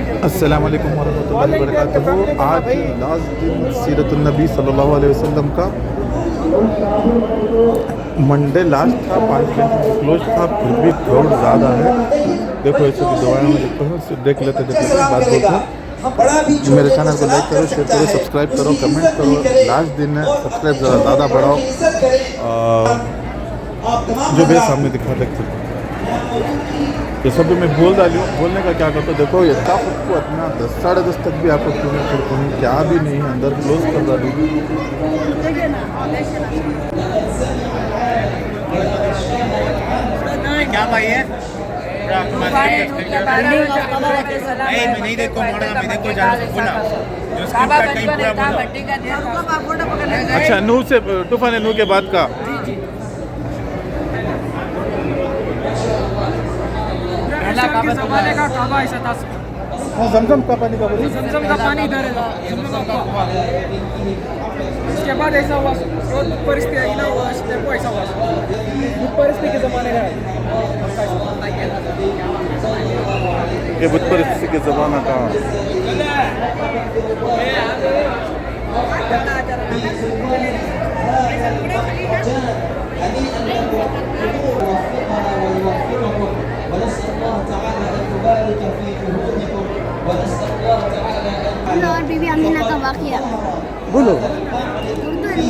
السلام علیکم ورحمۃ اللہ وبرکاتہ۔ آج لاسٹ دن سیرت النبی صلی اللہ علیہ وسلم کا منڈے لاسٹ تھا، 5 گھنٹے کلوز تھا، پھر بھی کراؤڈ زیادہ ہے۔ دیکھو ایسے بھی دوائیں میں دیکھتا ہوں، دیکھ لیتے بات بولتا ہوں۔ میرے چینل کو لائک کرو، شیئر کرو، سبسکرائب کرو، کمنٹ کرو۔ لاسٹ دن ہے، سبسکرائب ذرا زیادہ بڑھاؤ، جو بھی سامنے دکھا دیکھتے ہیں۔ یہ سب بھی میں بول ڈالی ہوں، بولنے کا کیا کرتا ہوں، دیکھو یہ تھا خود کو اپنا 10 ساڑھے 10 تک بھی آپ کو کیوں کیا بھی نہیں ہے، اندر کلوز کر ڈالی ہوں۔ کیا بھائی ہے اچھا نو سے طوفان نو کے بعد کا زمانے کا کعبہ ایسا تھا، زمزم کا پانی کا بولی، زمزم کا پانی ادھر ہے، اس کے بعد ایسا ہوا پرستی آئی نا، وہ ایسا ہوا بت پرستی کے زمانے کا ہے، یہ بت پرستی کے زمانہ کا۔ اور بی بی امینہ کا واقعہ بولو اردو نہیں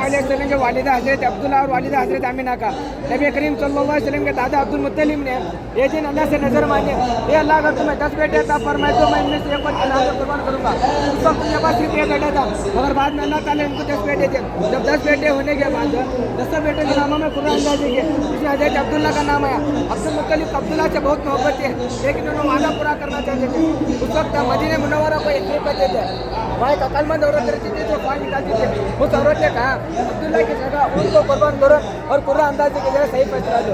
علیہ وسلم کے والدہ حضرت عبداللہ اور والدہ حضرت امینہ کا، نبی کریم صلی اللہ علیہ وسلم کے دادا عبد المطلب نے یہ دن اللہ سے نظر مانگے، اے اللہ اگر تمہیں 10 بیٹے عطا فرمائے تو میں ان میں سے ایک کے نام قربان کروں گا۔ اس وقت میرے پاس صرف 1 بیٹا تھا، مگر بعد میں اللہ تعالیٰ ان کو 10 بیٹے تھے۔ جب 10 بیٹے ہونے کے بعد 10 بیٹے کے ناموں میں قرآن اندازی کے اس میں حضرت عبداللہ کا نام آیا۔ عبد المطلب عبداللہ سے بہت محبت تھے، لیکن انہوں وعدہ پورا کرنا چاہتے تھے۔ اس وقت مدینہ منورہ کو ایک کہتے تھے، وہاں ایک عقل مند عورت رہتی تھی جو پانی نکالتی تھی۔ اس عورت نے کہا عبداللہ کی جگہ ان کو قربان کرو اور قرآن اندازی کی جگہ صحیح فیصلہ دو،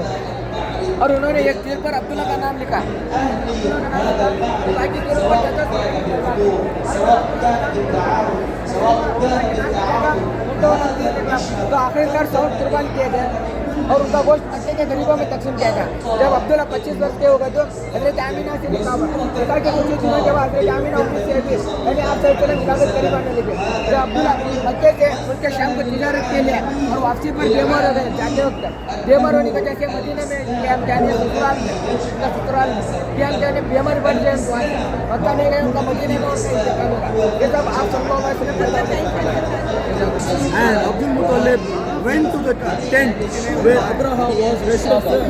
اور انہوں نے ایک تیر پر عبداللہ کا نام لکھا۔ تو آخرکار 100 قربان کیے گئے اور ان کا گوشت مکے کے غریبوں میں تقسیم کیا گیا۔ جب عبداللہ 25 برس کے ہو گئے تو حضرت آمینہ سے نکاح ہوا۔ نکاح کے کچھ دنوں کے بعد حضرت آمینہ 19 سے بھی یعنی آپ سے مطابق قریب آنے لگے۔ جب عبداللہ مکے سے ان کے شام کو تجارت کے لیے اور واپسی پر بیمار ہو گئے، جاتے وقت بیمار ہونے کی وجہ سے مدینہ میں قیام جانے سسرال میں بیمار بن گئے، مکہ نہیں گئے، ان کا مدینہ میں انتقال ہوا۔ یہ سب آپ سب کو Abdul Muttalib went to the tent where Abraha was resting.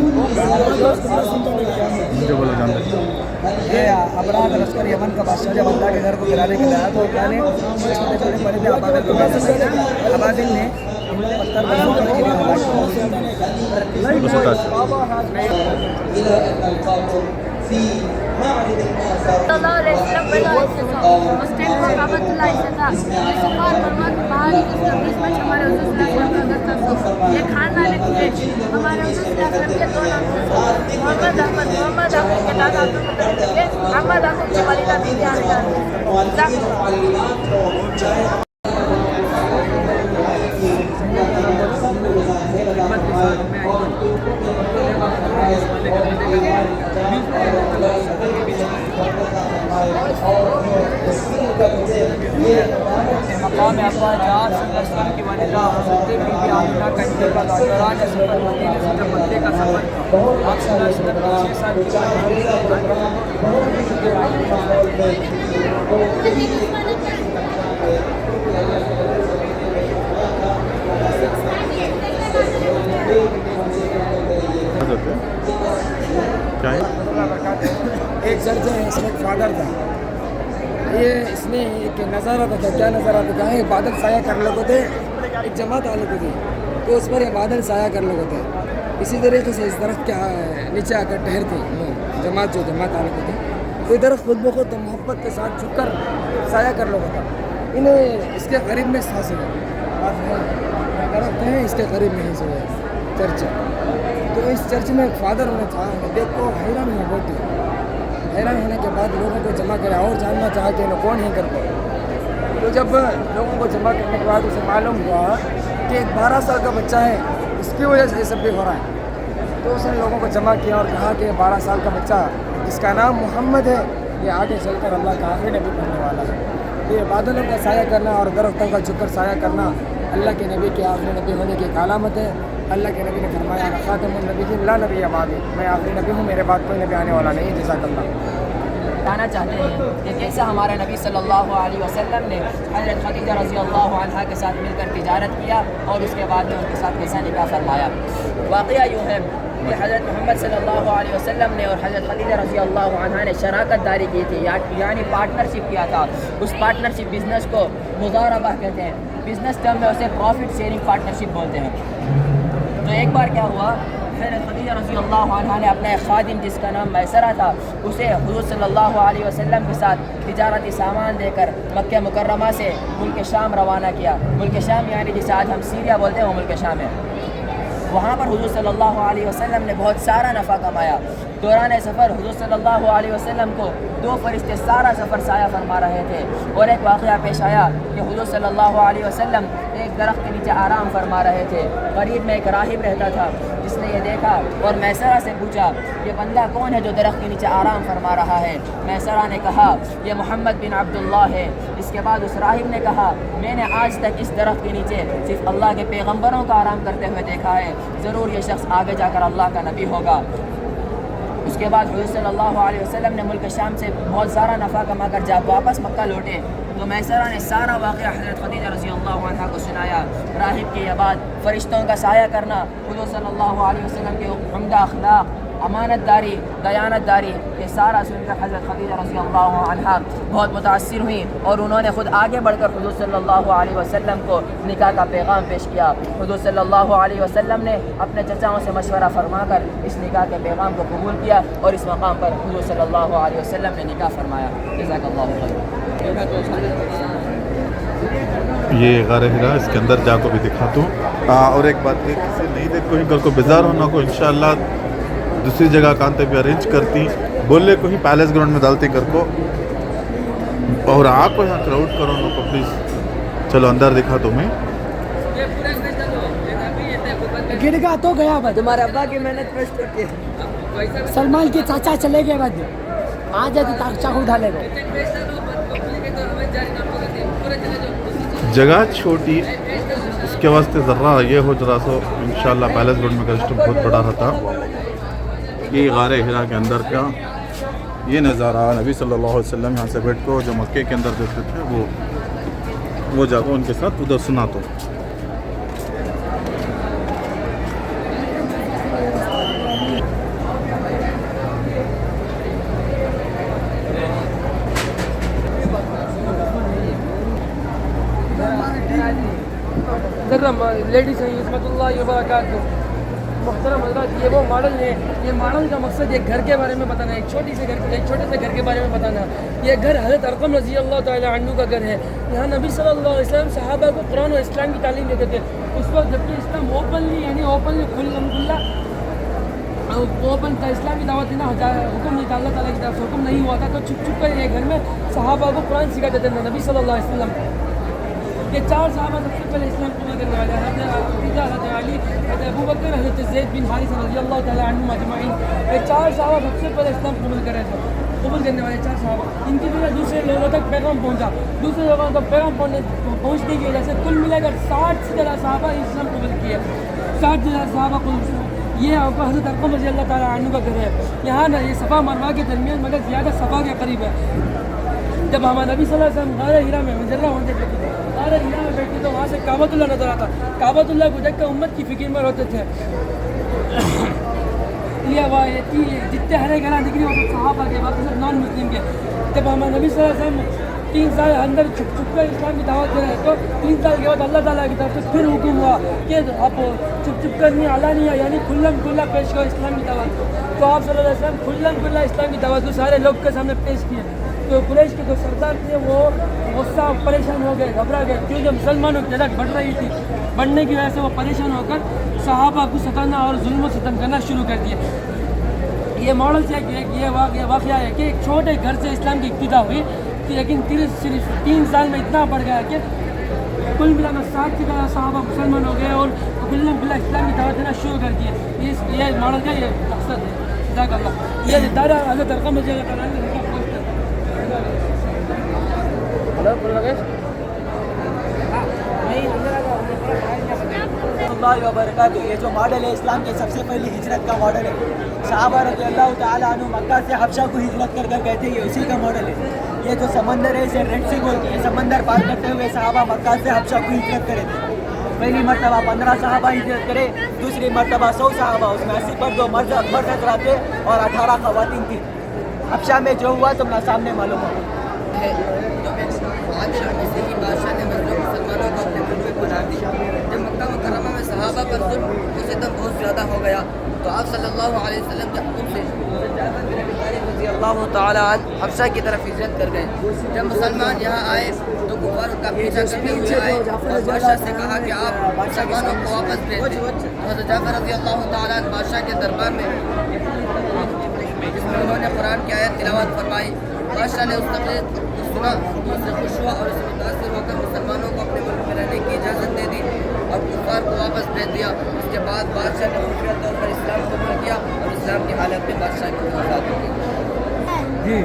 مجھے بولو جانتے یہ ابراہ کا لشکر یمن کا بادشاہ جب اللہ کے گھر کو گرانے کے لیے آیا تو کیا نے چھوٹے چھوٹے بڑے تھے ابادل نے پتھر بنا صلی اللہ علیہ وسلم بڑا ایسے تھا، اس ٹائم کو کعبۃ اللہ ایسے تھا، یہ صفا اور مروہ کے باہر اس میں ہمارے حضور صلی اللہ علیہ وسلم کا گھر تھا۔ یہ خاندان قریش ہمارے حضور صلی اللہ علیہ وسلم کے 2 نام تھے، محمد احمد کے دادا عبد المطلب کے، احمد احمد کی والدہ بی بی آمینہ۔ مقام ابا جان صلی اللہ علیہ وسلم کی والدہ حضرت بی بی آمینہ کا انتقال دوران سفر مدینہ سے مکے کا سفر آپ صلی اللہ علیہ وسلم کی 6 سال کیا ہے؟ ایک سر سے اس میں فادر تھا، یہ اس نے ایک نظارہ تھا، کیا نظارہ تھا، ایک بادل سایہ کر لگے تھے، ایک جماعت آ لگے تھی تو اس پر یہ بادل سایہ کر لگے تھے۔ اسی طریقے سے اس درخت کے نیچے آ کر ٹھہرتے جماعت آ لگے تھے، تو درخت خود بخود محبت کے ساتھ جھک کر سایہ کر لگا تھا۔ انہیں اس کے قریب میں سانس درخت ہیں، اس کے قریب میں ہی سے چرچ ہے، تو اس چرچ میں ایک فادر ہونا چاہا، دیکھ کو حیران ہوا، بہت حیران ہونے کے بعد لوگوں کو جمع کرا اور جاننا چاہا کہ انہیں کون ہی کر پائے۔ تو جب لوگوں کو جمع کرنے کے بعد اسے معلوم ہوا کہ ایک 12 سال کا بچہ ہے، اس کی وجہ سے یہ سب بھی ہو رہا ہے۔ تو اس نے لوگوں کو جمع کیا اور کہا کہ 12 سال کا بچہ جس کا نام محمد ہے یہ آگے چل کر اللہ کا آخری نبی بننے والا ہے. یہ بادلوں کا سایہ کرنا اور درختوں کا جھک کر سایہ کرنا اللہ کے نبی کے آخری نبی ہونے کی ایک علامت ہے. اللہ کے نبی نے فرمایا خاتم النبیین لا نبی بعدی، میں آخری نبی ہوں، میرے بعد کوئی نبی آنے والا نہیں. جزاک اللہ. بتانا چاہتے ہیں کہ کیسے ہمارے نبی صلی اللہ علیہ وسلم نے حضرت خدیجہ رضی اللہ عنہا کے ساتھ مل کر تجارت کیا اور اس کے بعد میں ان کے ساتھ کیسا نکاح فرمایا. واقعہ یوں ہے کہ حضرت محمد صلی اللہ علیہ وسلم نے اور حضرت خدیجہ رضی اللہ عنہا نے شراکت داری کی تھی، یعنی پارٹنرشپ کیا تھا. اس پارٹنرشپ بزنس کو مضاربہ کہتے ہیں. بزنس ٹرم میں اسے پروفٹ شیئرنگ پارٹنرشپ بولتے ہیں. تو ایک بار کیا ہوا، حضرت خدیجہ رضی اللہ عنہا نے اپنا ایک خادم جس کا نام میسرہ تھا اسے حضور صلی اللہ علیہ وسلم کے ساتھ تجارتی سامان دے کر مکہ مکرمہ سے ملک شام روانہ کیا. ملک شام یعنی جسے آج ہم سیریا بولتے ہیں وہ ملک شام ہے. وہاں پر حضور صلی اللہ علیہ وسلم نے بہت سارا نفع کمایا. دوران سفر حضور صلی اللہ علیہ وسلم کو 2 فرشتے سارا سفر سایہ فرما رہے تھے اور ایک واقعہ پیش آیا کہ حضور صلی اللہ علیہ وسلم ایک درخت کے نیچے آرام فرما رہے تھے. قریب میں ایک راہب رہتا تھا جس نے یہ دیکھا اور میسرہ سے پوچھا یہ بندہ کون ہے جو درخت کے نیچے آرام فرما رہا ہے. میسرہ نے کہا یہ محمد بن عبداللہ ہے. اس کے بعد اس راہب نے کہا میں نے آج تک اس درخت کے نیچے صرف اللہ کے پیغمبروں کا آرام کرتے ہوئے دیکھا ہے، ضرور یہ شخص آگے جا کر اللہ کا نبی ہوگا. اس کے بعد حضور صلی اللہ علیہ وسلم نے ملک شام سے بہت سارا نفع کما کر جب واپس مکہ لوٹے تو میسرہ نے سارا واقعہ حضرت خدیجہ رضی اللہ عنہا کو سنایا. راہب کی یہ بات، فرشتوں کا سایہ کرنا، حضور صلی اللہ علیہ وسلم کے عمدہ اخلاق، امانت داری، دیانت داری، یہ سارا سن کر حضرت خدیجہ رضی اللہ عنہا بہت متاثر ہوئیں اور انہوں نے خود آگے بڑھ کر حضور صلی اللہ علیہ وسلم کو نکاح کا پیغام پیش کیا. حضور صلی اللہ علیہ وسلم نے اپنے چچاؤں سے مشورہ فرما کر اس نکاح کے پیغام کو قبول کیا اور اس مقام پر حضور صلی اللہ علیہ وسلم نے نکاح فرمایا. جزاک اللہ خیر. یہ غار ہرا، اس کے اندر جا کو بھی دکھاتا ہوں. اور ایک بات یہ کسی نہیں دیکھ کوئی گھر کو بیزار ہونا کو انشاءاللہ دوسری جگہ کانتے بھی ارینج کرتی بولے کو ہی پیلیس گراؤنڈ میں ڈالتی کر کو اور آپ کو یہاں کراؤڈ کرو نا کو پلیز. چلو اندر دکھا تمہیں. گر گا تو گیا بس. تمہارے ابا کی محنت پیش کر کے سلمان کے چاچا چلے گئے بس، آ جاتے چاقو ڈالے گا. جگہ چھوٹی اس کے واسطے ذرا یہ ہو ذرا سو انشاءاللہ پیلیس گراؤنڈ میں کا بہت بڑا رہتا. یہ غار ہرا کے اندر کا یہ نظارہ نبی صلی اللہ علیہ وسلم یہاں سے بیٹھ کو جو مکے کے اندر دیکھتے تھے وہ جگہ ان کے ساتھ ادھر سنا. تو لیڈیز ہیں عصمت اللہ وبرکاتہ. محترم حضرات، یہ وہ ماڈل ہے. یہ ماڈل کا مقصد ایک گھر کے بارے میں بتانا ہے، ایک چھوٹے سے گھر کے بارے میں بتانا. یہ گھر حضرت ارقم رضی اللہ تعالیٰ عنہ کا گھر ہے. یہاں نبی صلی اللہ علیہ وسلم صحابہ کو قرآن اور اسلام کی تعلیم دیتے تھے. اس وقت جبکہ اسلام اوپنلی اوپن کا اسلام کی دعوت نہ حکم نہیں تھا، اللہ تعالیٰ کی طرف سے حکم نہیں ہوا تھا، تو چھپ چھپ کر یہ گھر میں صحابہ کو قرآن سکھاتے تھے نبی صلی اللہ علیہ وسلم. یہ 4 صحابہ سب سے پہلے اسلام قبول کرنے والے ہیں، حضرت خدیجہ، حضرت علی، حضرت ابو بکر، حضرت زید بن حارثہ رضی اللہ تعالیٰ عنہم اجمعین. یہ 4 صحابہ سب سے پہلے اسلام قبول کرنے والے 4 صحابہ. ان کی وجہ دوسرے لوگوں تک پیغام پہنچا. دوسرے لوگوں تک پیغام پہنچنے کی وجہ سے کل ملا کر 60 سے زیادہ صحابہ اسلام قبول کیے. 60 سے زیادہ صحابہ قبول. یہ حضرت ارقم رضی اللہ تعالیٰ عنہ کا گھر ہے. یہاں نا یہ صفا مروا کے درمیان مگر زیادہ صفا کے قریب ہے. جب ہمارے نبی صلی اللہ علیہ وسلم غار ہرا میں مجرہ ہوتے تھے، غار ہرا میں بیٹھتے تو وہاں سے کعبۃ اللہ نظر آتا. کعبۃ اللہ کو دیکھ کر امت کی فکر میں روتے تھے. جتنے ہرے گھر دکھ رہے ہوتے صحابہ کے، باقی سب نان مسلم کے. جب ہمارے نبی صلی اللہ علیہ وسلم 3 سال اندر چھپ چھپ کر اسلام کی دعوت دے رہے تو 3 سال کے بعد اللہ تعالیٰ کی طرف سے پھر حکم ہوا کہ آپ چھپ چھپ کر نہیں علانیہ یعنی کھلم کھلا پیش کرو اسلام کی دعوت. تو آپ صلی اللہ علیہ وسلم کھلم کھلا اسلام کی دعوت کو سارے لوگ کے سامنے پیش کیے. تو قریش کے جو سردار تھے وہ غصہ پریشان ہو گئے، گھبرا گئے، کیونکہ مسلمانوں کی جلد بڑھ رہی تھی. بڑھنے کی وجہ سے وہ پریشان ہو کر صحابہ کو ستانا اور ظلم و ستم کرنا شروع کر دیے. یہ ماڈل سے یہ واقعہ ہے کہ ایک چھوٹے گھر سے اسلام کی ابتدا ہوئی، لیکن صرف 3 سال میں اتنا بڑھ گیا کہ कुल मिलाकर 60 से ज़्यादा सहाबा मुसलमान हो गए और बिल्ला इस्लाम की दावत देना शुरू कर दिए। ये मॉडल का ये मकसद है। जज़ाकल्लाह। ये दायरा हज़रत अरक़म रज़ी अल्लाह तआला अन्हु का पोस्ट है। हेलो बोल रहे हैं? हां नहीं अंदर आ जाओ। वबरकातुहू। ये जो मॉडल है इस्लाम की सबसे पहली हिजरत का मॉडल है। सहाबा रज़ी अल्लाह तआला अन्हु मक्का से हबशा को हिजरत कर गए थे, ये उसी का मॉडल है। ये जो समंदर है इसे रेड सी बोलते हैं। समंदर पार करते हुए सहाबा मक्का से हबशा को हिजरत करे थे। पहली मरतबा 15 सहाबा हिजरत करे, दूसरी मरतबा 100 सहाबा, उसमें 80 पर जो मर्द हज़रात थे और 18 ख़वातीन थी। हबशा में जो हुआ तुम ना सामने मालूम हो। बादशाह ने मुसलमानों को अपने मुल्क में बना दी। जब मक्का मुकर्रमा में सहाबा पर जुल्म और सितम बहुत ज़्यादा हो गया तो आप सल्लल्लाहु अलैहि वसल्लम के हुक्म से अल्लाह ताला हबशा की तरफ हिजरत कर गए। जब मुसलमान यहाँ आए तो कुफार उनका पीछा करते हुए आए और बादशाह से कहा कि आप मुसलमानों को वापस भेज दें। हज़रत जाफ़र रज़ी अल्लाह ताला बादशाह के दरबार में जिसमें उन्होंने कुरान की आयत तिलावत फरमाई। बादशाह ने उस तकरीर सुना तो उससे खुश हुआ और उससे मुतासिर होकर मुसलमानों को अपने मुल्क में रहने की इजाज़त दे दी और कुफार को वापस भेज दिया। उसके बाद बादशाह ने खुफिया तौर पर इस्लाम कबूल किया और इस्लाम की हालत में बादशाह की वफ़ात हो गई। ये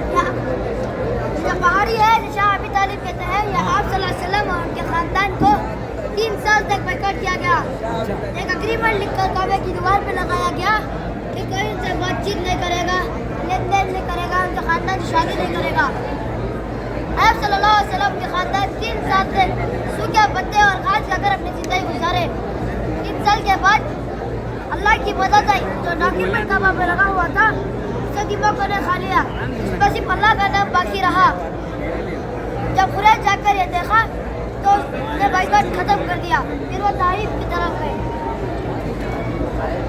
पहाड़ी है शाह अबी तालिब कहते हैं। ये आप सल्लल्लाहु अलैहि वसल्लम और उनके ख़ानदान को 3 साल तक बाइकआउट किया गया। एक अग्रीमेंट लिखकर काबे की दीवार पर लगाया गया कि कोई उनसे बातचीत नहीं करेगा, लेन देन नहीं करेगा, उनके ख़ानदान की शादी नहीं करेगा। आप सल्लल्लाहु अलैहि वसल्लम के ख़ानदान 3 साल तक सूखे पत्ते और घास खाकर अपनी ज़िंदगी गुजारे। 3 साल के बाद अल्लाह की मदद आई। जो डॉक्यूमेंट काबा पे लगा हुआ था उसे दीपकों ने खा लिया। उसमें सिर्फ अल्लाह का नाम बाकी रहा। जब खुरैश जाकर ये देखा तो उसने बाइकआउट ख़त्म कर दिया। फिर वो ताइफ की तरफ गए।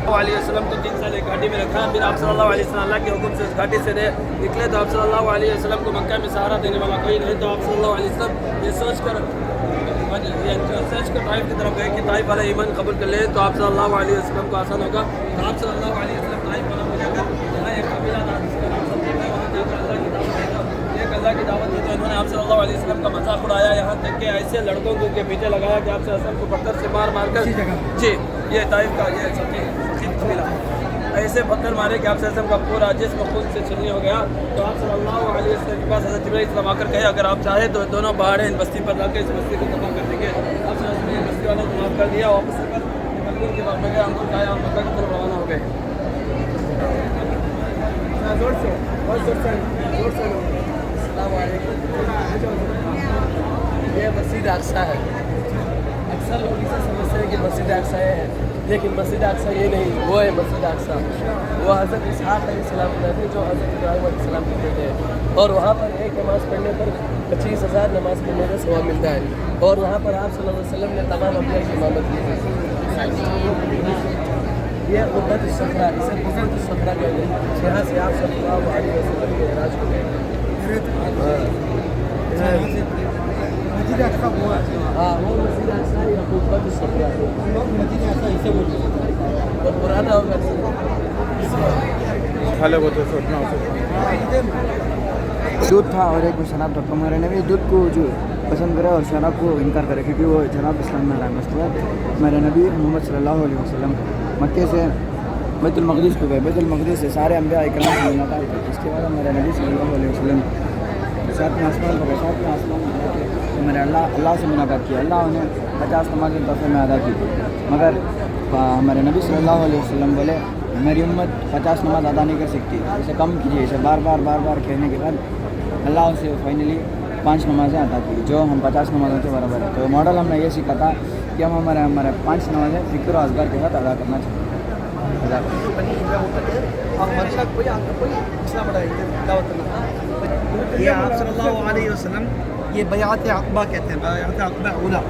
वसल्लम को 3 साल एक घाटी में रखा। फिर आप सल्लल्लाहु अलैहि वसल्लम अल्लाह के हुक्म से उस घाटी से निकले तो आप सल्लल्लाहु अलैहि वसल्लम को मक्का में सहारा देने वाला कोई नहीं। तो आप सल्लल्लाहु अलैहि वसल्लम ये सोच कर ताइफ की तरफ गए कि ताइफ वाला ईमान कबूल कर ले तो आप सल्लल्लाहु अलैहि वसल्लम को आसान होगा। तो आप सल्लल्लाहु अलैहि वसल्लम ताइफ वाला हो जाकर यहाँ एक कबीला था जिसका नाम सकीफ है, वहाँ जाकर अल्लाह की दावत दी। तो इन्होंने आप सल्लल्लाहु अलैहि वसल्लम का मजाक उड़ाया, यहाँ तक कि ऐसे लड़कों को उनके पीछे लगाया कि आप सल्लल्लाहु अलैहि वसल्लम को पत्थर से मार कर जी ये ताइफ का ये सकीफ कबीला ऐसे पत्थर मारे कि आप सल्लल्लाहु अलैहि वसल्लम का पूरा जिस्म खून से छलनी हो गया। तो आप सल्लल्लाहु अलैहि वसल्लम के पास हज़रत जिब्रील अलैहिस्सलाम आकर कहे अगर आप चाहे तो दोनों पहाड़े इन बस्ती पर लाकर इस बस्ती को तबाह कर देंगे। आप सल्लल्लाहु अलैहि वसल्लम बस्ती वालों को माफ़ कर दिया। वापस आकर अंगूर के बाग में गए, अंगूर खाया और मक्का की तरफ रवाना हो गए। ये मस्जिद अक्सा है। अक्सर लोग इसे समझते हैं कि मस्जिद अक्सा है, लेकिन मस्जिद अक्सा ये नहीं, वो है मस्जिद अक्सा। वो हज़रत इसहाक़ अलैहिस्सलाम थे जो हज़रत इब्राहीम अलैहिस्सलाम के बेटे हैं। और वहाँ पर एक नमाज़ पढ़ने पर 25,000 नमाज़ पढ़ने का सवाब मिलता है। और वहाँ पर आप सल्लल्लाहु अलैहि वसल्लम ने तमाम अम्बिया की इमामत की है। ये क़ुब्बत उस-सख़रा, इसे क़ुब्बत उस-सख़रा कहते हैं। यहाँ से आप सल्लल्लाहु अलैहि वसल्लम के मेराज को गए। मस्जिद अक्सा हुआ। हाँ वो मस्जिद अक्सा या क़ुब्बत उस-सख़रा है। लोग मस्जिद अक्सा इसे बोलते हैं। और पुराना होगा खाले को तो सोचना हो सकता दूध था और एक में शराब था। तो हमारे नबी दूध को जो पसंद करे और शराब को इनकार करे क्योंकि वो जनाब इस्लाम में लाए। उसके बाद हमारे नबी मोहम्मद सल्लल्लाहु अलैहि वसल्लम मक्के से बैतुल मक़दिस को गए। बैतुल मक़दिस से सारे अम्बिया इकराम से मुलाकात हुई। इसके बाद हमारे नबी सल्लल्लाहु अलैहि वसल्लम 7वें आसमान पर गए। 7वें आसमान में मैंने अल्लाह से मुलाकात की। अल्लाह उन्हें 50 नमाज़ें तोहफ़े में अदा की। मगर हमारे नबी सल्लल्लाहु अलैहि वसल्लम बोले मेरी उम्मत 50 नमाज़ अदा नहीं कर सकती, इसे कम कीजिए। इसे बार बार कहने के बाद अल्लाह से फाइनली 5 नमाज़ें अदा की जो हम 50 नमाज़ों के बराबर है। तो मॉडल हमने ये सीखा था कि हम हमारे 5 नमाज़ें फ़िक्र और अज़कार के साथ अदा करना चाहिए। ये आप सल्लल्लाहु अलैहि वसल्लम ये बयात अक़बा कहते हैं, बयात अक़बा उला।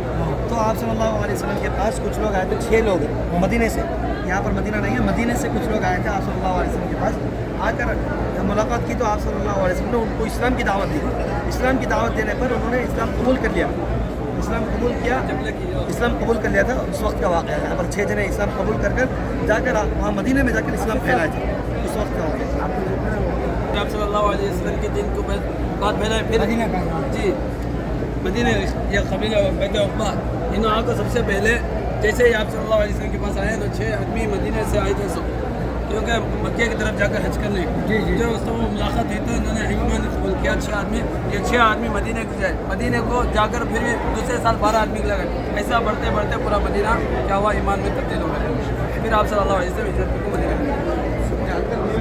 तो आप सल्लल्लाहु अलैहि वसल्लम के पास कुछ लोग आए थे, 6 लोग मदीने से। यहाँ पर मदीना नहीं है, मदीने से कुछ लोग आए थे आप सल्लल्लाहु अलैहि वसल्लम के पास। आकर मुलाकात की तो आप सल्लल्लाहु अलैहि वसल्लम ने उनको इस्लाम की दावत दी। इस्लाम की दावत देने पर उन्होंने इस्लाम कबूल कर लिया। इस्लाम कबूल कर लिया था। उस वक्त का वाक़या है। यहाँ पर 6 जने इस्लाम कबूल कर जाकर वहाँ मदीने में जाकर इस्लाम फैलाए थे। उस वक्त का वाक़या आप सल्लल्लाहु अलैहि वसल्लम के दिन को बाद फैलाए। फिर जी मदीने या कबीला बैत उक़बा इन आँख को सबसे पहले जैसे ही आप सल्लल्लाहु अलैहि वसल्लम के पास आए तो 6 आदमी मदीने से आए थे सब, क्योंकि मक्के की तरफ जाकर हज करने जो उसको मुलाकात हुई तो उन्होंने ईमान कबूल किया 6 आदमी। ये 6 आदमी मदीने को जाए, मदीने को जाकर फिर भी दूसरे साल 12 आदमी लगे, ऐसा बढ़ते बढ़ते पूरा मदीना क्या हुआ ईमान में तब्दील हो गया। फिर आप सल्लल्लाहु अलैहि वसल्लम हिजरत को मदीना में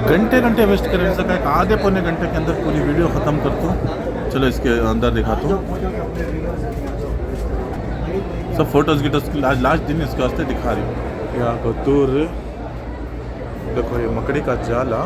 घंटे घंटे वेस्ट करें सका, एक आधे पौने घंटे के अंदर पूरी वीडियो ख़त्म करता हूँ। चलो इसके अंदर दिखाता हूँ सब फोटोज़ गिटोज़ लास्ट दिन इसके वास्ते दिखा रही हूँ। यहाँ को दूर देखो ये मकड़ी का जाला,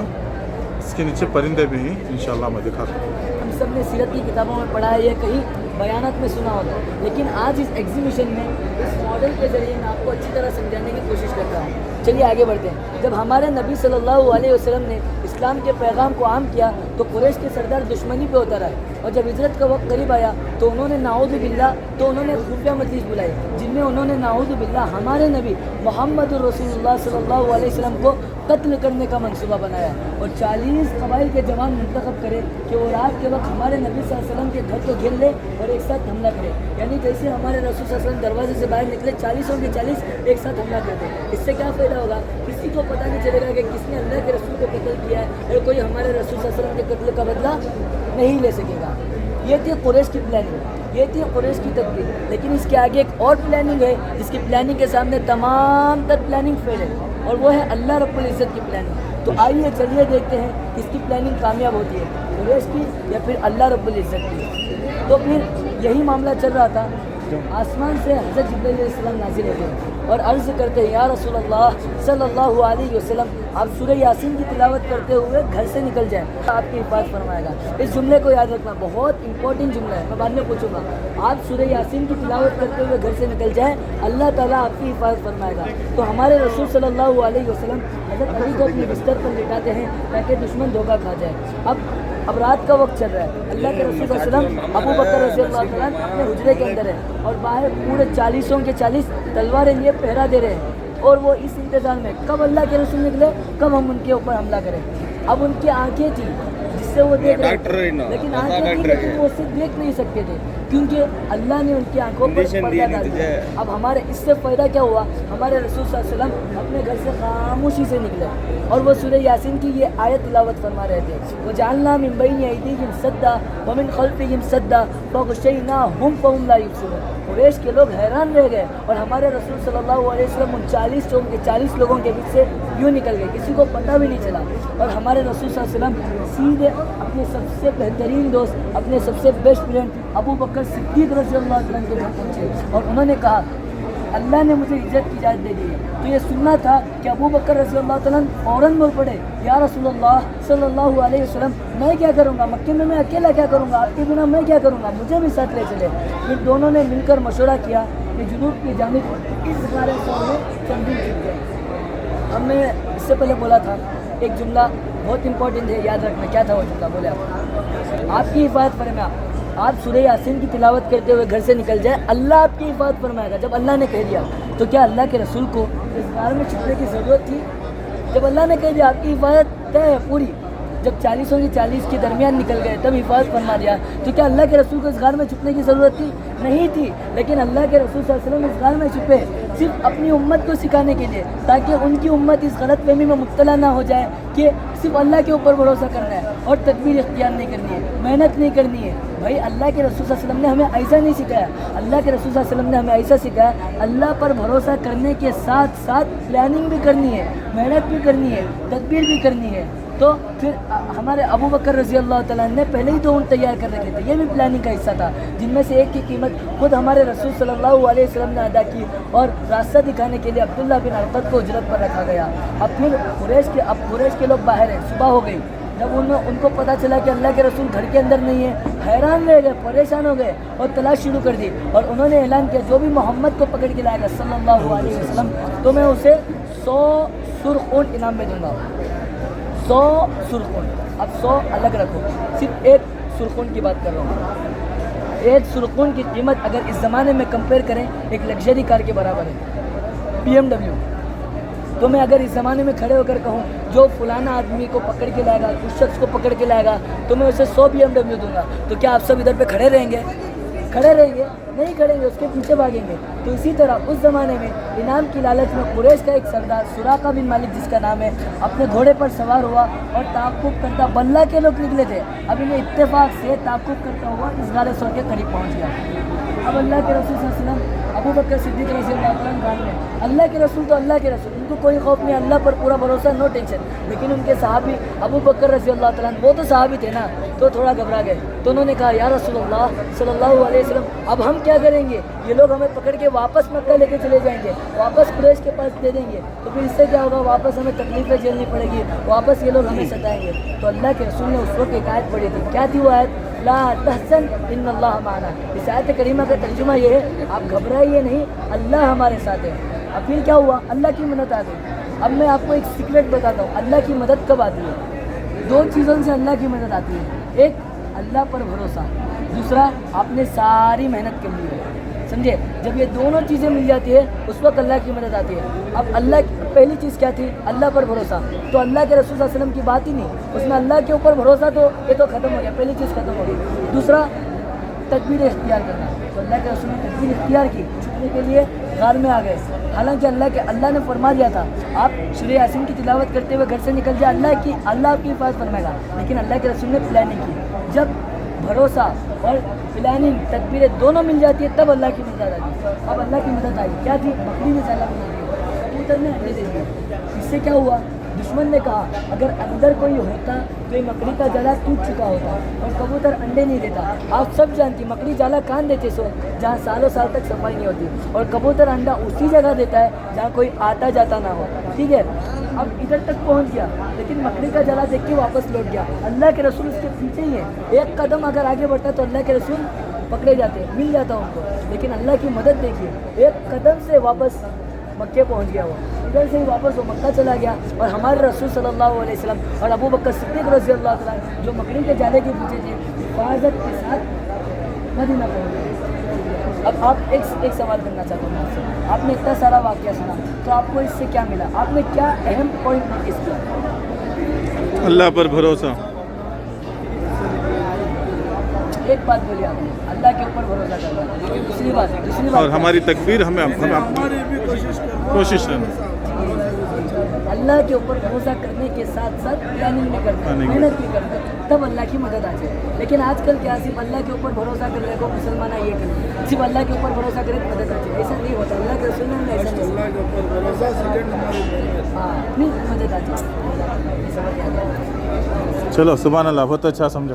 इसके नीचे परिंदे भी हैं, इंशाल्लाह मैं दिखाता हूँ। हम सब ने सीरत की किताबों में पढ़ा है, ये कहीं बयानात में सुना होता है, लेकिन आज इस एग्जीबिशन में इस मॉडल के ज़रिए मैं आपको अच्छी तरह समझाने की कोशिश करता हूँ। चलिए आगे बढ़ते हैं। जब हमारे नबी सल्लल्लाहु अलैहि वसल्लम ने इस्लाम के पैगाम को आम किया तो कुरैश के सरदार दुश्मनी पे उतर आए, और जब हिजरत का वक्त करीब आया तो उन्होंने नाऊज़ु बिल्लाह तो उन्होंने खुफिया मजलिस बुलाई, जिनमें उन्होंने नाऊज़ु बिल्लाह हमारे नबी मोहम्मद रसूलुल्लाह सल्लल्लाहु अलैहि वसल्लम को कत्ल करने का मंसूबा बनाया और 40 कबाइल के जवान मुंतखब करे कि वो रात के वक्त हमारे नबी सल्लल्लाहु अलैहि वसल्लम के घर को घेर ले और एक साथ हमला करे। यानी जैसे हमारे रसूल सल्लल्लाहु अलैहि वसल्लम दरवाजे से बाहर निकले 40 के 40 एक साथ हमला कर दे। इससे क्या फ़ायदा होगा? किसी को पता नहीं चलेगा कि किसने अल्लाह के रसूल को कत्ल किया है, और कोई हमारे रसूल सल्लल्लाहु अलैहि वसल्लम के कत्ल का बदला नहीं ले सकेगा। ये थी कुरैश की प्लानिंग, ये थी कुरैश की तदबीर। लेकिन इसके आगे एक और प्लानिंग है जिसकी प्लानिंग के सामने तमाम तर प्लानिंग फेल है, और वो है अल्लाह रब्बुल इज़्ज़त की प्लानिंग। तो आइए चलिए देखते हैं किसकी प्लानिंग कामयाब होती है, कुरैश की या फिर अल्लाह रब्बुल इज़्ज़त की। तो फिर यही मामला चल रहा था। आसमान से हज़रत जिब्रील अलैहिस्सलाम नाज़िल होते हैं और अर्ज़ करते हैं, या रसूल अल्लाह सल्लल्लाहु अलैहि वसल्लम आप सूरह यासीन की तिलावत करते हुए घर से निकल जाएं, आपकी हिफाज़त फरमाएगा। इस जुमले को याद रखना, बहुत इंपॉर्टेंट जुमला है, मैं बाद में पूछूंगा। आप सूरह यासीन की तिलावत करते हुए घर से निकल जाएं, अल्लाह ताला आपकी हिफाज़त फरमाएगा। तो हमारे रसूल सल्लल्लाहु अलैहि वसल्लम हज़रत अली को अपने बिस्तर पर लिटाते हैं ताकि दुश्मन धोखा खा जाए। अब रात का वक्त चल रहा है, अल्लाह के रसूल सल्लल्लाहु अलैहि वसल्लम अबू बकर रज़ियल्लाहु अन्हु अपने हुजरे के अंदर है और बाहर पूरे 40 के 40 तलवारें लिए पहरा दे रहे हैं, और वो इस इंतज़ार में कब अल्लाह के रसूल निकले, कब हम उनके ऊपर हमला करें। अब उनकी आंखें थी जिससे वो देख रहे थे, लेकिन आंखें थी लेकिन वो उससे देख नहीं सकते थे क्योंकि अल्लाह ने उनकी आंखों पर पर्दा डाल दिया। अब हमारे इससे फ़ायदा क्या हुआ? हमारे रसूल सल्लल्लाहु अलैहि वसल्लम अपने घर से खामोशी से निकले और वो सूरह यासीन की ये आयत तिलावत फरमा रहे थे, वो जानना मिन बैनि अयदीहिम सद्दा व मिन खल्फिहिम सद्दा फग़शयनाहुम फहुम ला युबसिरून। कुरैश के लोग हैरान रह गए और हमारे रसूल सल्लल्लाहु अलैहि वसल्लम उन 40 लोगों के बीच से यूँ निकल गए, किसी को पता भी नहीं चला। और हमारे रसूल सल्लल्लाहु अलैहि वसल्लम सीधे अपने सबसे बेहतरीन दोस्त, अपने सबसे बेस्ट फ्रेंड अबू बकर सिद्दीक़ रज़ियल्लाहु अन्हु के घर पहुँचे और उन्होंने कहा, अल्लाह ने मुझे इज्जत की इजाज़त दे दी है। तो ये सुनना था कि अबू बकर रज़ियल्लाहु अन्हु फ़ौरन बोल पड़े, या रसूलल्लाह सल्लल्लाहु अलैहि वसल्लम मैं क्या करूँगा, मक्के में मैं अकेला क्या करूँगा, आपके बिना मैं क्या करूँगा, मुझे भी साथ ले चले। फिर दोनों ने मिलकर मशवरा किया कि जुनूब की जानिब इस बारे में तंबीह की जाए। अब मैं इससे पहले बोला था एक जुमला बहुत इंपॉर्टेंट है, याद रखना। क्या था वो जुमला? बोले आपकी हिफाजत फरमाए, आप सूरह यासीन की तिलावत करते हुए घर से निकल जाए, अल्लाह आपकी हिफाजत फरमाएगा। जब अल्लाह ने कह दिया तो क्या अल्लाह के रसूल को इस गार में छुपने की ज़रूरत थी? जब अल्लाह ने कह दिया आपकी हिफाजत तय है पूरी, जब 40 के 40 के दरमियान निकल गए तब हिफाजत फरमा दिया, तो क्या अल्लाह के रसूल को इस गार में छुपने की ज़रूरत थी? नहीं थी। लेकिन अल्लाह के रसूल सल्लल्लाहु अलैहि वसल्लम इस गार में छुपे सिर्फ अपनी उम्मत को सिखाने के लिए, ताकि उनकी उम्मत इस गलतफहमी में मुब्तला ना हो जाए कि सिर्फ अल्लाह के ऊपर भरोसा करना है और तदबीर इख्तियार नहीं करनी है, मेहनत नहीं करनी है। भाई अल्लाह के रसूल सल्लल्लाहु अलैहि वसल्लम ने हमें ऐसा नहीं सिखाया, अल्लाह के रसूल सल्लल्लाहु अलैहि वसल्लम ने हमें ऐसा सिखाया, अल्लाह पर भरोसा करने के साथ साथ प्लानिंग भी करनी है, मेहनत भी करनी है, तदबीर भी करनी है। तो फिर हमारे अबू बकर रज़ियल्लाहु तआला ने पहले ही तो ऊँट तैयार कर रखे थे, ये भी प्लानिंग का हिस्सा था, जिनमें से एक की कीमत खुद हमारे रसूल सल्लल्लाहु अलैहि वसल्लम ने अदा की और रास्ता दिखाने के लिए अब्दुल्ला बिन अरक़त को उजरत पर रखा गया। अब फिर कुरैश के लोग बाहर हैं, सुबह हो गई। जब उनको पता चला कि अल्लाह के रसूल घर के अंदर नहीं है, हैरान रह गए, परेशान हो गए और तलाश शुरू कर दी। और उन्होंने ऐलान किया जो भी मोहम्मद को पकड़ के लाएगा सल्लल्लाहु अलैहि वसल्लम तो मैं उसे 100 सुर्ख ऊँट इनाम में दूँगा। 100 सुर्ख ऊँट। अब 100 अलग रखो, सिर्फ एक सुर्ख ऊँट की बात कर रहा हूँ। एक सुर्ख ऊँट की कीमत अगर इस ज़माने में कंपेयर करें एक लग्जरी कार के बराबर है, BMW। तो मैं अगर इस ज़माने में खड़े होकर कहूँ जो फलाना आदमी को पकड़ के लाएगा, उस शख्स को पकड़ के लाएगा, तो मैं उसे 100 BMW दूंगा, तो क्या आप सब इधर पे खड़े रहेंगे? کھڑے رہیں گے نہیں کھڑیں گے اس کے پیچھے بھاگیں گے. تو اسی طرح اس زمانے میں انعام کی لالچ میں قریش کا ایک سردار سراقہ بن مالک جس کا نام ہے اپنے گھوڑے پر سوار ہوا اور تعاقب کرتا بلہ کے لوگ نکلے تھے. اب انہیں اتفاق سے تعاقب کرتا ہوا اس غار ثور کے قریب پہنچ گیا. اب اللہ کے رسول صلی اللہ علیہ وسلم ابو بکر صدیق رضی اللہ عنہ گان میں اللہ کے رسول تو اللہ کے رسول ان کو کوئی خوف نہیں, اللہ پر پورا بھروسہ, نو ٹینشن. لیکن ان کے صحابی ابو بکر رضی اللہ تعالیٰ وہ تو صحابی تھے نا, تو تھوڑا گھبرا گئے. تو انہوں نے کہا یا رسول اللہ صلی اللہ علیہ وسلم اب ہم کیا کریں گے؟ یہ لوگ ہمیں پکڑ کے واپس مکہ لے کے چلے جائیں گے, واپس قریش کے پاس دے دیں گے, تو پھر اس سے کیا ہوگا؟ واپس ہمیں تکلیفیں جھیلنی پڑے گی, واپس یہ لوگ ہمیں ستائیں گے. تو اللہ کے رسول نے اس وقت ایک آیت پڑھی تھی. کیا تھی وہ آیت؟ لا تحزن ان اللہ معنا. اس آیت کریمہ کا ترجمہ یہ ہے آپ گھبرائیے نہیں, اللہ ہمارے ساتھ ہے. اب پھر کیا ہوا؟ اللہ کی مدد آ گئی. اب میں آپ کو ایک سیکریٹ بتاتا ہوں, اللہ کی مدد کب آتی ہے؟ دو چیزوں سے اللہ کی مدد آتی ہے. ایک اللہ پر بھروسہ, دوسرا آپ نے ساری محنت کر لی ہے, سمجھے؟ جب یہ دونوں چیزیں مل جاتی ہے اس وقت اللہ کی مدد آتی ہے. اب اللہ کی پہلی چیز کیا تھی؟ اللہ پر بھروسہ. تو اللہ کے رسول صلی اللہ علیہ وسلم کی بات ہی نہیں, اس میں اللہ کے اوپر بھروسہ تو یہ تو ختم ہو گیا, پہلی چیز ختم ہو گئی. دوسرا تدبیر اختیار کرنا. تو اللہ کے رسول نے تدبیر اختیار کی, چھپنے کے لیے غار میں آ گئے. حالانکہ اللہ نے فرما دیا تھا آپ سورہ یاسین کی تلاوت کرتے ہوئے گھر سے نکل جائے, اللہ آپ کی حفاظت فرمائے گا. لیکن اللہ کے رسول نے پلاننگ کی. جب بھروسہ اور پلاننگ تدبیریں دونوں مل جاتی ہے تب اللہ کی مدد آتی ہے. اب اللہ کی مدد آئی. کیا تھی؟ بکری نے سالہ بنا دیا, کبوتر نے انڈے دے دیے. اس سے کیا ہوا؟ دشمن نے کہا اگر اندر کوئی ہوتا تو یہ مکڑی کا جالا ٹوٹ چکا ہوتا, اور کبوتر انڈے نہیں دیتا. آپ سب جانتی مکڑی جالا کہاں دیتے سو جہاں سالوں سال تک صفائی نہیں ہوتی, اور کبوتر انڈا اسی جگہ دیتا ہے جہاں کوئی آتا جاتا نہ ہو. ٹھیک ہے, اب ادھر تک پہنچ گیا لیکن مکڑی کا جالا دیکھ کے واپس لوٹ گیا. اللہ کے رسول اس کے پیچھے ہی ہے, ایک قدم اگر آگے بڑھتا تو اللہ کے رسول پکڑے جاتے, مل جاتا ان کو. لیکن اللہ کی مدد دیکھیے, ایک قدم سے واپس مکے پہنچ گیا. وہ ادھر سے ہی واپس وہ مکہ چلا گیا, اور ہمارے رسول صلی اللہ علیہ وسلم اور ابو بکر صدیق رضی اللہ تعالیٰ جو مکڑی کے جالے کے پیچھے تھے حفاظت کے ساتھ مدینہ پہنچ گئے. اب آپ ایک سوال کرنا چاہتا ہوں آپ سے. آپ نے اتنا سارا واقعہ سنا تو آپ کو اس سے کیا ملا؟ آپ نے کیا اہم پوائنٹ نوٹس کیا؟ اللہ پر بھروسہ. ایک بات بولیے آپ نے, اللہ کے اوپر بھروسہ کرنا. دوسری بات اور ہماری تکبیر ہمیں کوشش ہے اللہ کے اوپر بھروسہ کرنے کے ساتھ ساتھ پلاننگ بھی کرنا, محنت بھی کرنا, تب اللہ کی مدد آ جائے. لیکن آج کل کیا صرف اللہ کے اوپر بھروسہ کرنے کو مسلمان یہ کریں, صرف اللہ کے اوپر بھروسہ کرے تو مدد آ جائے, ایسا نہیں ہوتا. اللہ کے رسول نے ایسا نہیں, ہاں نہیں مدد آ جائے. چلو سبحان اللہ, بہت اچھا سمجھا.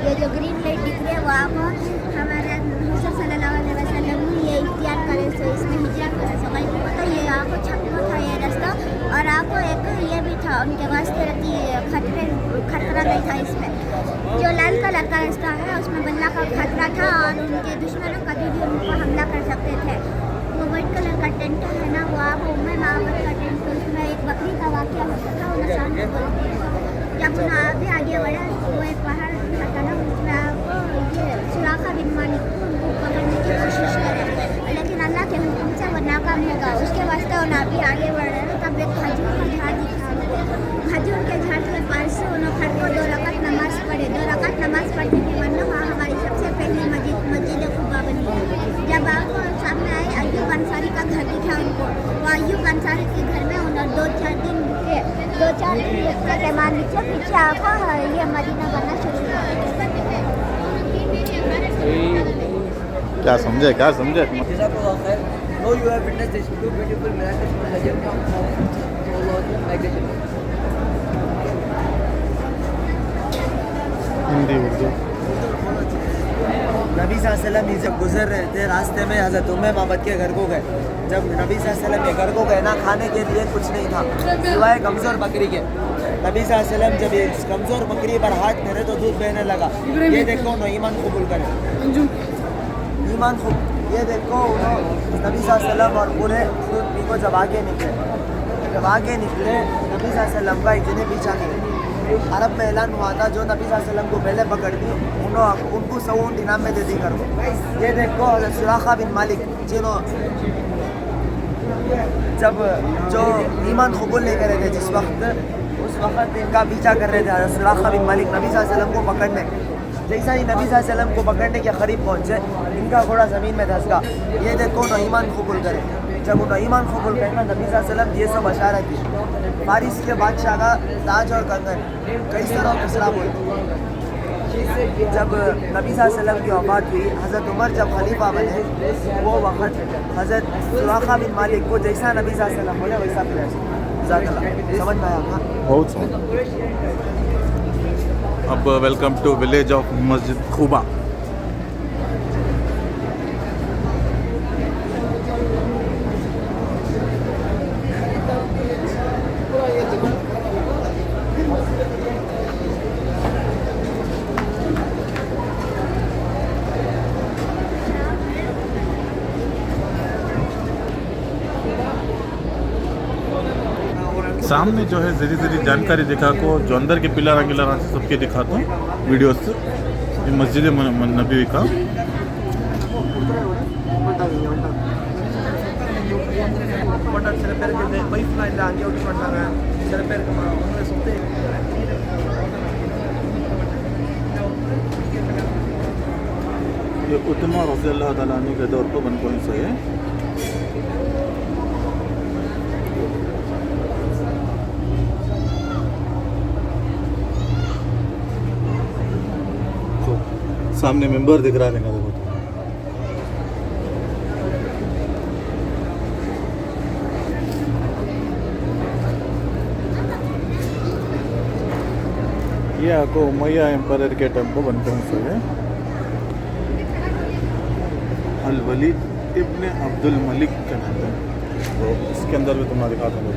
یہ جو گرین لائٹ دکھ رہی ہے وہ آپ ہمارے حضور صلی اللہ علیہ وسلم نے یہ اختیار کرے سو اس میں ہجرت کرے سو کہیں پتہ یہ آپ کو چھپنا تھا یہ رستہ, اور آپ کو ایک یہ بھی تھا ان کے واسطے خطرہ نہیں تھا. اس میں جو لال کلر کا رستہ ہے اس میں بلہ کا خطرہ تھا, اور ان کے دشمنوں کبھی بھی ان کو حملہ کر سکتے تھے. وہ وائٹ کلر کا ٹینٹ ہے نا, وہ آپ معبد کا ٹینٹ, اس میں ایک بکری کا واقعہ ہوتا تھا. انہیں سامنے بولتے جب انہیں آگے آگے بڑھا وہ ایک پہاڑ تھا نا, اس میں آپ یہ سراقہ بن مالک کو پکڑنے کی کوشش کرے, لیکن اللہ کے حکم سے وہ ناکام ہوگا. اس کے واسطے انہیں ابھی آگے بڑھ رہے ہیں. تب ایک کھجور کا جھاڑ دکھا, کھجور کے جھاڑ کے پاس سے انہوں کھڑ کو 2 رکعت نماز پڑھے. 2 رکعت نماز پڑھنے کے بعد وہاں ہماری سب سے پہلی مسجد قباء بنی. جب آپ سامنے آئے ایوب انصاری کا گھر دکھا ان کو, وہ ایوب انصاری کے گھر میں انہوں 2-4 دن رکے. 2-4 دن رکنے کے بعد پیچھے آپ کو یہ مدینہ بننا شروع ہوا. کیا سمجھے No, you have witnessed this two beautiful miracles from the journey of migration. Hindi Urdu. نبی صلی اللہ علیہ وسلم جب گزر رہے تھے راستے میں حضرت معبد کے گھر کو گئے. جب نبی صلی اللہ علیہ وسلم کے گھر کو گئے نا, کھانے کے لیے کچھ نہیں تھا سوائے کمزور بکری کے. نبی صلی اللہ علیہ وسلم جب اس کمزور بکری پر ہاتھ پھیرے تو دودھ بہنے لگا. یہ دیکھو نو ایمان قبول کرے, ایمان خوب. یہ دیکھو نبی صلی اللہ علیہ وسلم اور پورے دودھ پی کو جب آگے نکلے نبی صلی اللہ علیہ وسلم کا اتنے پیچھا نہیں. عرب میں اعلان ہوا تھا جو نبی صلی اللہ علیہ وسلم کو پہلے پکڑ دی ان کو 100 اونٹ انعام میں دے دی کر. یہ دیکھو سراقہ بن مالک جنہوں جب جو ایمان قبول نہیں کر رہے تھے جس وقت اس وقت ان کا پیچھا کر رہے تھے حضرت سراقہ بن مالک نبی صلی اللہ علیہ وسلم کو پکڑنے. جیسا ہی نبی صلی اللہ علیہ وسلم کو پکڑنے کے قریب پہنچے ان کا گھوڑا زمین میں دھس گیا. یہ دیکھو نہ ایمان قبول کرے. جب انہوں ایمان قبول کرنا نبی صلی اللہ علیہ وسلم یہ سب اشارت کی. فارس کے بادشاہ کا تاج اور کنگن کئی طرح کسرا ہوئی. جب نبی صلی اللہ علیہ وسلم کی وفات ہوئی حضرت عمر جب خلیفہ بنے وہ وقت حضرت سراقہ بن مالک کو جیسا نبی صلی اللہ علیہ وسلم بولے ویسا پھر جزاک اللہ. سمجھ میں آیا تھا بہت سا. اب ویلکم ٹو ولیج آف مسجد خوبا. सामने जो है ज़री ज़री जानकारी दिखा को जो अंदर के पिलर गिलर सबके दिखाता हूँ वीडियोस से. ये मस्जिद नबी का ये उतमा रज़ी अल्लाह ताला अन्हु के दौर पर बन कौन सा है. सामने मेंबर दिख रहा है देखो. ये आपको उमैया एम्पायर के टेम्पो बनते हैं सो है. अल वलीद इब्न अब्दुल मलिक का नाम है. तो इसके अंदर भी तुम्हारा दिखाता हूँ.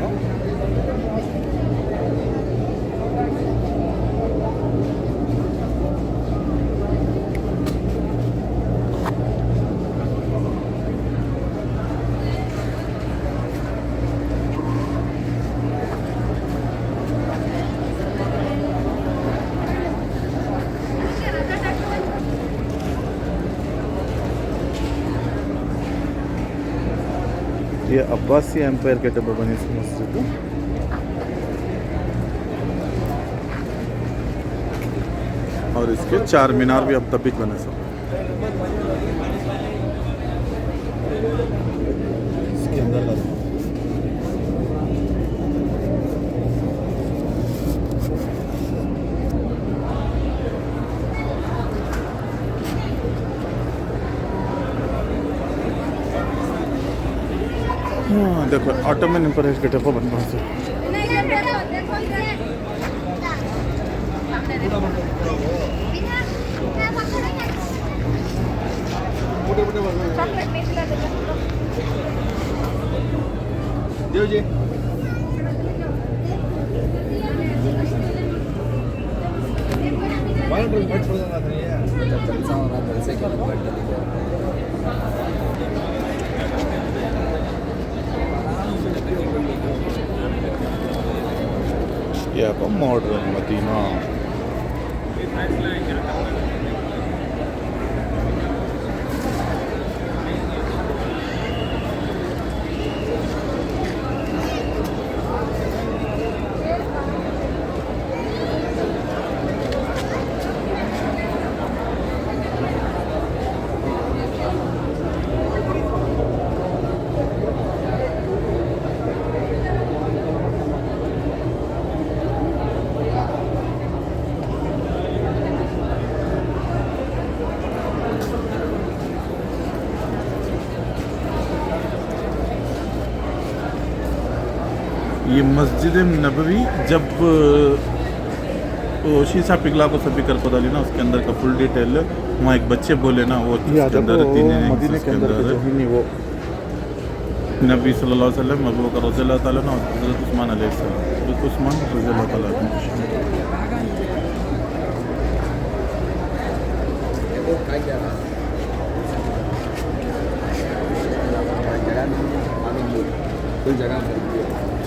ये अब्बासी एम्पायर के टेम्पल बनी इस मस्जिद को. और इसके 4 मीनार भी अब तब भी बने सब. इसके अंदर देखो ऑटोमन एम्पायर के टेम्पल बन रहा है. ये आपका मॉडर्न मदीना. ये मस्जिद नबवी जब शीशा पिघला को सभी कर पता ली ना उसके अंदर का फुल डिटेल वहाँ एक बच्चे बोले ना वो उसके अंदर मदीने के अंदर वो नबी सल्लल्लाहु अलैहि वसल्लम अबू बकर रज़ियल्लाहु ताला ना हज़रत उस्मान अलैहिस्सलाम उस्मान रज़ियल्लाहु ताला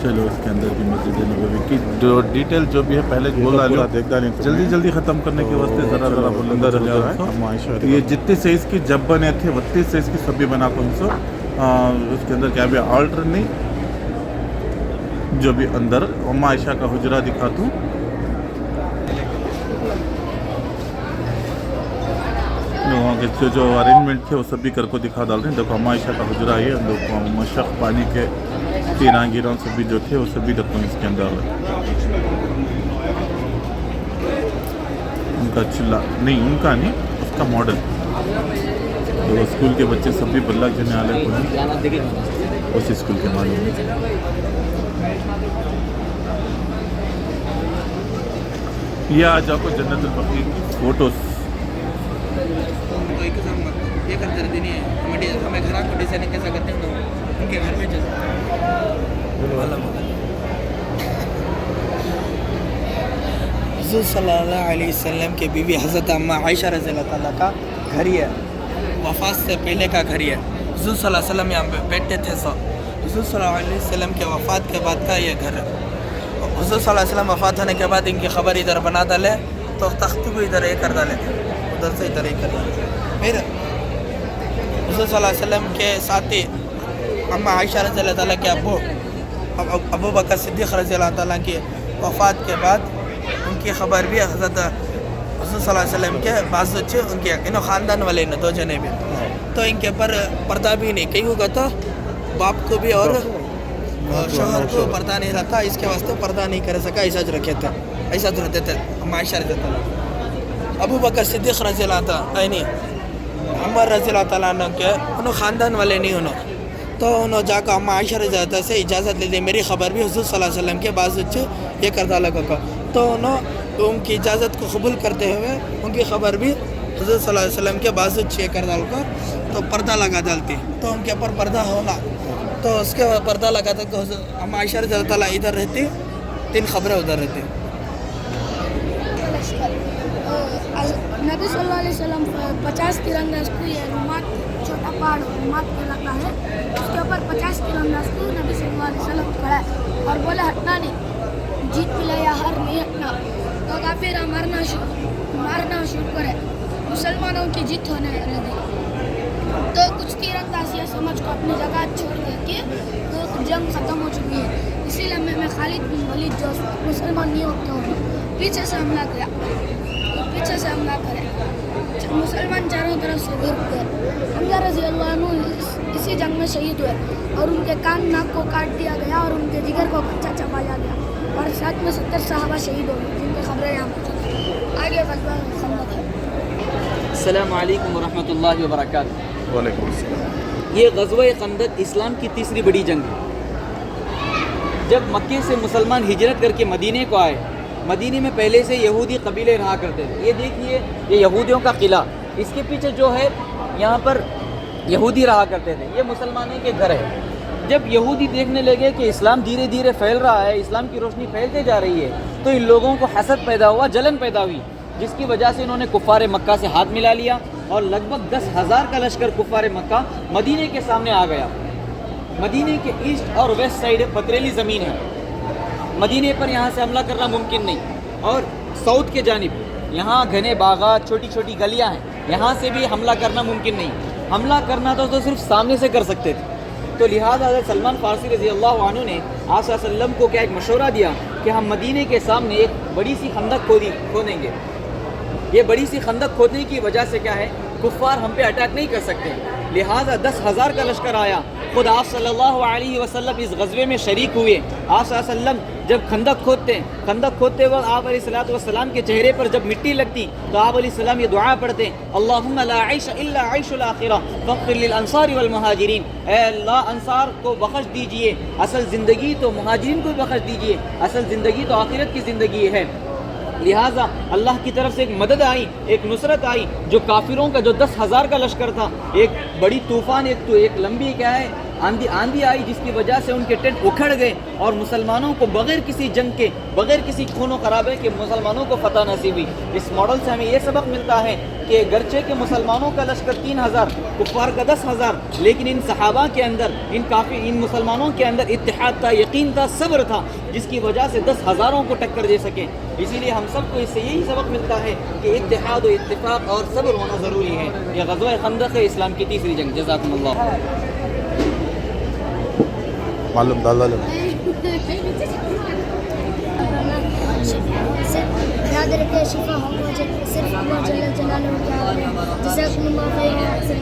चलो इसके अंदर की मस्जिद नबवी की जो डिटेल जो भी है पहले बोल रहा देखता नहीं जल्दी जल्दी ख़त्म करने के वास्ते ज़रा बुलंदा रह जाए. ये जितने साइज़ की जब बने थे उतने साइज़ की सभी बना को उसके अंदर क्या भी ऑल्टर नहीं, जो भी अंदर अम्मा आयशा का हुजरा दिखाता हूँ। वहाँ के जो अरेंजमेंट थे वो सब भी कर को दिखा डाल रहे हैं। देखो अम्मा आयशा का हुजरा है, अंदर मशक पानी के तीरान गिरान सब भी जो थे वो सब भी देखो इसके अंदर उनका चूल्हा नहीं, उनका नहीं, उसका मॉडल। तो स्कूल के बच्चे सब भी बल्ला जने आले को उसी स्कूल के मालूम है। ये आज आपको जन्नतुल बकी की फोटोस ये करते रहते नहीं है, हमें घर को डिजाइन कैसा करते हैं तो उनके घर में हुज़ूर सल्लल्लाहु अलैहि वसल्लम के बीवी हज़रत अम्मा आयशा रज़ियल्लाहु ताला का घर ही है, वफ़ात से पहले का घर ही है। हुज़ूर सल्लल्लाहु अलैहि वसल्लम यहाँ पे बैठते थे सब। हुज़ूर सल्लल्लाहु अलैहि वसल्लम के वफ़ात के बाद का ये घर है। हुज़ूर सल्लल्लाहु अलैहि वसल्लम वफ़ात होने के बाद इनकी खबर इधर बना डाले तो तख्त को इधर ये कर डाले, उधर से इधर ही कर डाले। फिर हुज़ूर सल्लल्लाहु अलैहि वसल्लम के साथी अम्मा आयशा रज़ियल्लाहु ताला के अबू बकर सिद्दीक़ रज़ियल्लाहु ताला की वफ़ात के बाद उनकी खबर भी हज़रत हुज़ूर सल्लल्लाहु अलैहि वसल्लम के बाज़ बच्चे उनके इन्हों ख़ानदान वाले ने दो जने भी, तो इनके पर पर्दा भी नहीं, कहीं होगा तो बाप को भी और शोहर को पर्दा नहीं रहता, इसके वास्ते पर्दा नहीं कर सका, ऐसा जो रखे थे, ऐसा जो रहते थे। अम्मा आयशा रज़ियल्लाहु ताला अबू बकर सिद्दीक़ रज़ियल्लाहु ताला नहीं उमर रज़ियल्लाहु ताला के उन्होंने ख़ानदान वाले नहीं उन्होंने, तो उन्होंने जाकर अम्मा आयशा रज़ियल्लाहु ताला से इजाज़त ले ली, मेरी खबर भी हुज़ूर सल्लल्लाहु अलैहि वसल्लम के बाज़ बच्चे ये करता लगा का, तो उन्होंने उनकी इजाज़त को कबूल करते हुए उनकी खबर भी हुज़ूर सल्लल्लाहु अलैहि वसल्लम के बाज़ बच्चे कर डाल कर तो पर्दा लगा डालती, तो उनके ऊपर पर्दा होना, तो उसके पर्दा लगा था। अम्मा आयशा रज़ियल्लाहु ताला इधर रहती, 3 खबरें उधर रहती। नबी सल्लल्लाहु अलैहि वसल्लम 50 तिरंगा को ये रुमात छोटा पहाड़ रुमात कहलाता है, उसके ऊपर 50 तिरंगा को नबी सल्लल्लाहु अलैहि वसल्लम खड़ा है और बोले हटना नहीं, जीत मिले या हार नहीं हटना, तो काफिर मारना शुरू करे, मुसलमानों की जीत होने लगी। तो कुछ तीरंदाज ये समझ को अपनी जगह छोड़ करके तो जंग ख़त्म हो चुकी है, इसीलिए मैं खालिद बिन वलीद जो मुसलमान नहीं होते हूँ पीछे से हमला किया, तो पीछे से हमला करे, मुसलमान चारों तरफ से घिर गए। हमजा रज़ियल्लाहु अन्हु इसी जंग में शहीद हुए और उनके कान नाक को काट दिया गया और उनके जिगर को कच्चा चबाया गया और साथ में 70 सहाबा शहीद हो गए, जिनकी खबरें यहाँ मौजूद हैं। आगे ग़ज़वा खंदक है। अस्सलामु अलैकुम वरहमतुल्लाहि वबरकातुहू। वालेकुम अस्सलाम। ये ग़ज़वा खंदक इस्लाम की तीसरी बड़ी जंग है। जब मक्के से मुसलमान हिजरत करके मदीने को आए, मदीने में पहले से यहूदी कबीले रहा करते थे। ये देखिए ये यहूदियों का किला, इसके पीछे जो है यहाँ पर यहूदी रहा करते थे, ये मुसलमानों के घर है। जब यहूदी देखने लगे कि इस्लाम धीरे धीरे फैल रहा है, इस्लाम की रोशनी फैलते जा रही है, तो इन लोगों को हसद पैदा हुआ, जलन पैदा हुई, जिसकी वजह से इन्होंने कुफ़ार मक्का से हाथ मिला लिया और लगभग 10,000 का लश्कर कुफ़ार मक्का मदीने के सामने आ गया। मदीने के ईस्ट और वेस्ट साइड पथरीली ज़मीन है, मदीने पर यहाँ से हमला करना मुमकिन नहीं, और साउथ के जानिब यहाँ घने बागात छोटी छोटी गलियाँ हैं, यहाँ से भी हमला करना मुमकिन नहीं। हमला करना तो सिर्फ सामने से कर सकते थे। तो लिहाजा हज़रत सलमान फ़ारसी रज़ियल्लाहु अन्हु ने आप सल्लम को क्या एक मशवरा दिया कि हम मदीने के सामने एक बड़ी सी खंदक खोदेंगे। ये बड़ी सी खंदक खोदने की वजह से क्या है, कुफ़ार हम पे अटैक नहीं कर सकते, लिहाजा 10,000 का लश्कर आया। खुद आप सल्लल्लाहु अलैहि वसल्लम इस गज़वे में शरीक हुए। आप सल्लम जब खंदक खोदते वक्त आप अलैहिस्सलाम के चेहरे पर जब मिट्टी लगती तो आप अलैहिस्सलाम ये दुआ पढ़ते, अल्लाहुम्मा ला ऐश इल्ला ऐशुल आखिरा फ़ग़फ़िर लिल अंसारी वल मुहाजिरीन, ऐ अल्लाह अंसार को बख्श दीजिए, असल ज़िंदगी तो मुहाजिरीन को बख्श दीजिए, असल ज़िंदगी तो आखिरत की ज़िंदगी है। लिहाजा अल्लाह की तरफ से एक मदद आई, एक नुसरत आई, जो काफिरों का जो 10,000 का लश्कर था, एक बड़ी तूफ़ान एक लंबी क्या है आंधी आई, जिसकी वजह से उनके टेंट उखड़ गए और मुसलमानों को बग़ैर किसी जंग के, बग़ैर किसी खून खराबे के मुसलमानों को फतह नसीब हुई। इस मॉडल से हमें यह सबक मिलता है कि गरचे के मुसलमानों का लश्कर 3,000, कुफ़ार का 10,000, लेकिन इन सहाबा के अंदर, इन मुसलमानों के अंदर इत्तेहाद था, यकीन था, सब्र था, जिसकी वजह से 10,000 को टक्कर दे सके। इसीलिए हम सबको इससे यही सबक मिलता है कि इत्तेहाद और इत्तिफाक और सब्र होना ज़रूरी है। यह ग़ज़वा खंदक है, इस्लाम की तीसरी जंग। जज़ाकुमुल्लाह। मालूम दादा लोग ब्रदर के शिफा हो सिर्फ अल्लाह जल्ल जलालहू के आगे जज़ाकुमुल्लाह खैरन अहसन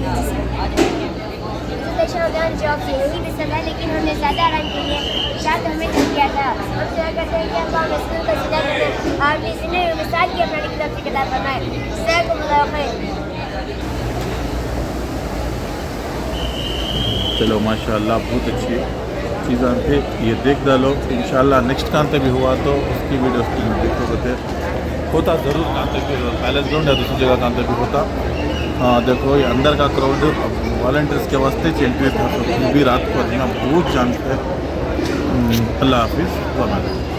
जॉब से हुई भी समय लेकिन हमने ज़्यादा रन के लिए शायद हमें नहीं किया था। हम दुआ करते हैं कि अल्लाह रसूल का सिला करें और भी जिन्हें मिसाल की अपनी किताब से किताब बनाए जज़ाकुमुल्लाह खैर। चलो माशाल्लाह बहुत अच्छी चीज़ें थे ये देख डालो इंशाल्लाह नेक्स्ट कांते भी हुआ तो उसकी वीडियो देखोगे होता ज़रूर कांते भी पैलेस ग्राउंड या दूसरी जगह कांते भी होता। हाँ देखो ये अंदर का क्राउड वॉलंटियर्स के वास्ते एंट्री था तो भी रात को रहना बहुत जानते हैं। अल्लाह हाफिज़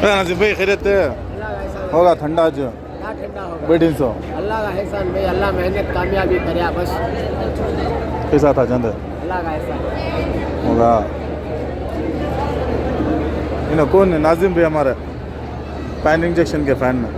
नाजिम भाई खैरियत है होगा ठंडा आज बैठिन सो अल्लाह का एहसान भाई अल्लाह मेहनत कामयाबी करे बस कैसा था चंद अल्लाह का एहसान होगा कौन है नाजिम भाई हमारे पैन इंजेक्शन के फैन में